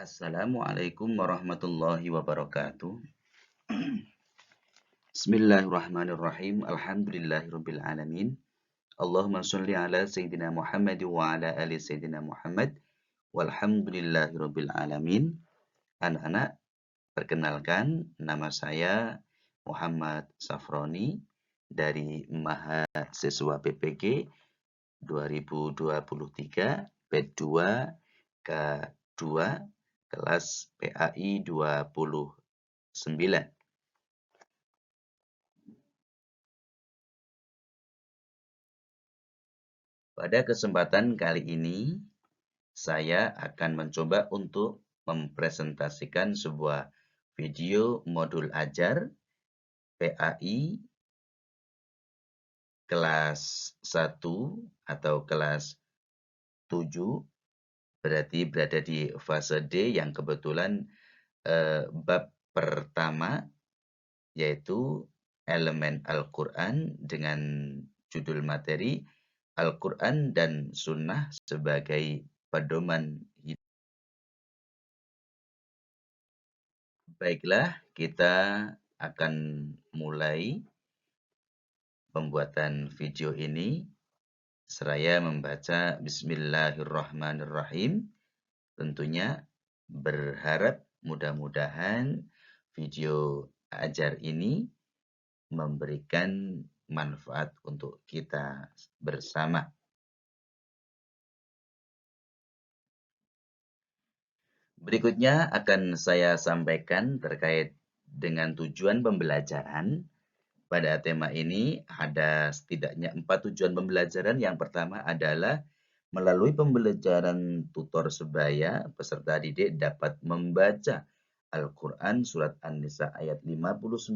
Assalamualaikum warahmatullahi wabarakatuh. Bismillahirrahmanirrahim. Alhamdulillahirabbil alamin. Allahumma sholli ala sayyidina Muhammad wa ala ali sayyidina Muhammad. Walhamdulillahirabbil alamin. Anak-anak, perkenalkan nama saya Muhammad Safroni dari mahasiswa PPG 2023 batch 2 K2 kelas PAI 29. Pada kesempatan kali ini, saya akan mencoba untuk mempresentasikan sebuah video modul ajar PAI kelas 1 atau kelas 7, berarti berada di fase D yang kebetulan bab pertama, yaitu elemen Al-Quran dengan judul materi Al-Quran dan Sunnah sebagai pedoman hidup. Baiklah, kita akan mulai pembuatan video ini. Seraya membaca Bismillahirrahmanirrahim. Tentunya berharap mudah-mudahan video ajar ini memberikan manfaat untuk kita bersama. Berikutnya akan saya sampaikan terkait dengan tujuan pembelajaran. Pada tema ini ada setidaknya 4 tujuan pembelajaran. Yang pertama adalah melalui pembelajaran tutor sebaya, peserta didik dapat membaca Al-Quran Surat An-Nisa ayat 59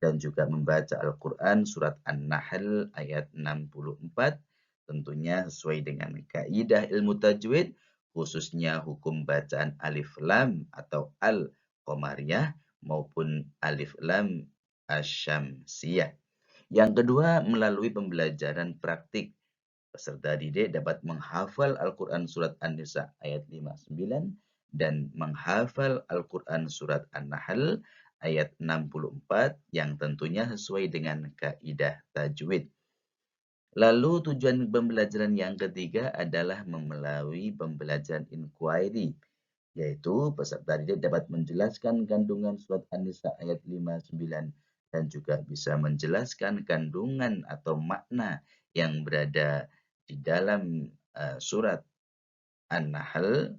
dan juga membaca Al-Quran Surat An-Nahl ayat 64, tentunya sesuai dengan kaidah ilmu tajwid, khususnya hukum bacaan alif lam atau al-qamariyah maupun alif lam asy-syamsiyah. Yang kedua, melalui pembelajaran praktik, peserta didik dapat menghafal Al-Quran Surat An-Nisa ayat 59 dan menghafal Al-Quran Surat An-Nahl ayat 64 yang tentunya sesuai dengan kaidah tajwid. Lalu tujuan pembelajaran yang ketiga adalah melalui pembelajaran inquiry, yaitu peserta didik dapat menjelaskan kandungan surat An-Nisa ayat 59 dan juga bisa menjelaskan kandungan atau makna yang berada di dalam surat An-Nahl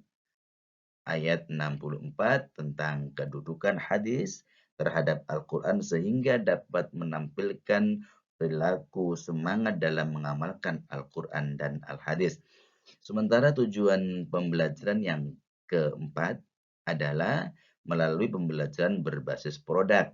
ayat 64 tentang kedudukan hadis terhadap Al-Quran sehingga dapat menampilkan perilaku semangat dalam mengamalkan Al-Quran dan Al-Hadis. Sementara tujuan pembelajaran yang keempat adalah melalui pembelajaran berbasis produk.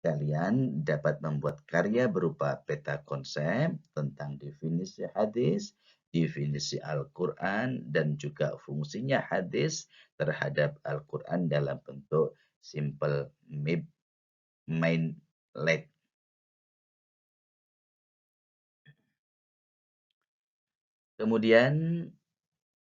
Kalian dapat membuat karya berupa peta konsep tentang definisi hadis, definisi Al-Quran, dan juga fungsinya hadis terhadap Al-Quran dalam bentuk simple mindlet. Kemudian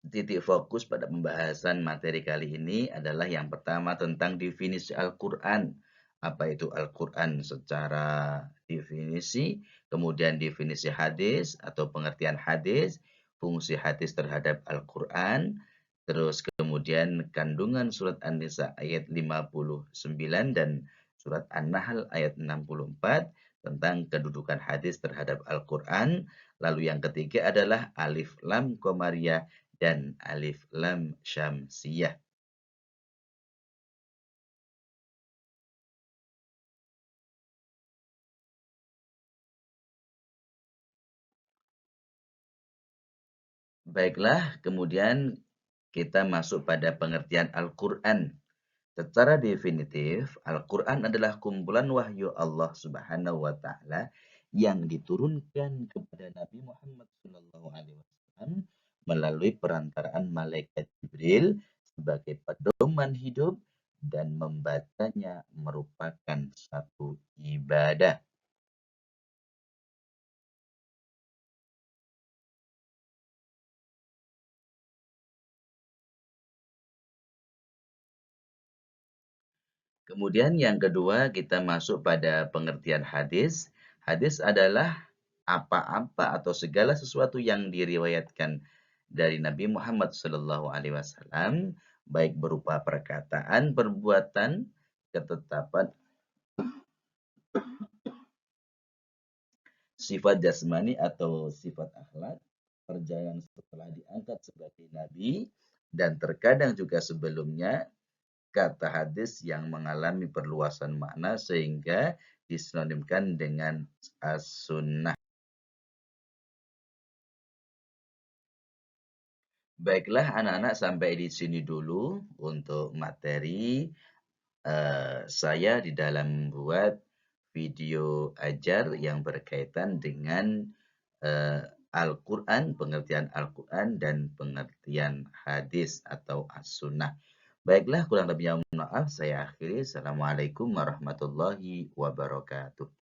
titik fokus pada pembahasan materi kali ini adalah yang pertama tentang definisi Al-Quran. Apa itu Al-Quran secara definisi, kemudian definisi hadis atau pengertian hadis, fungsi hadis terhadap Al-Quran, terus kemudian kandungan surat An-Nisa ayat 59 dan surat An-Nahl ayat 64 tentang kedudukan hadis terhadap Al-Quran. Lalu yang ketiga adalah alif lam qamariyah dan alif lam syamsiyah. Baiklah, kemudian kita masuk pada pengertian Al-Quran. Secara definitif, Al-Quran adalah kumpulan wahyu Allah Subhanahu wa Ta'ala yang diturunkan kepada Nabi Muhammad SAW melalui perantaraan malaikat Jibril sebagai pedoman hidup dan membacanya merupakan satu ibadah. Kemudian yang kedua kita masuk pada pengertian hadis. Hadis adalah apa-apa atau segala sesuatu yang diriwayatkan dari Nabi Muhammad SAW, baik berupa perkataan, perbuatan, ketetapan, sifat jasmani atau sifat akhlak, perjalanan setelah diangkat sebagai nabi, dan terkadang juga sebelumnya kata hadis yang mengalami perluasan makna sehingga disinonimkan dengan as-sunnah. Baiklah anak-anak, sampai di sini dulu untuk materi saya di dalam membuat video ajar yang berkaitan dengan Al-Quran, pengertian Al-Quran dan pengertian hadis atau as-sunnah. Baiklah, kurang lebihnya mohon maaf. Saya akhiri. Assalamualaikum warahmatullahi wabarakatuh.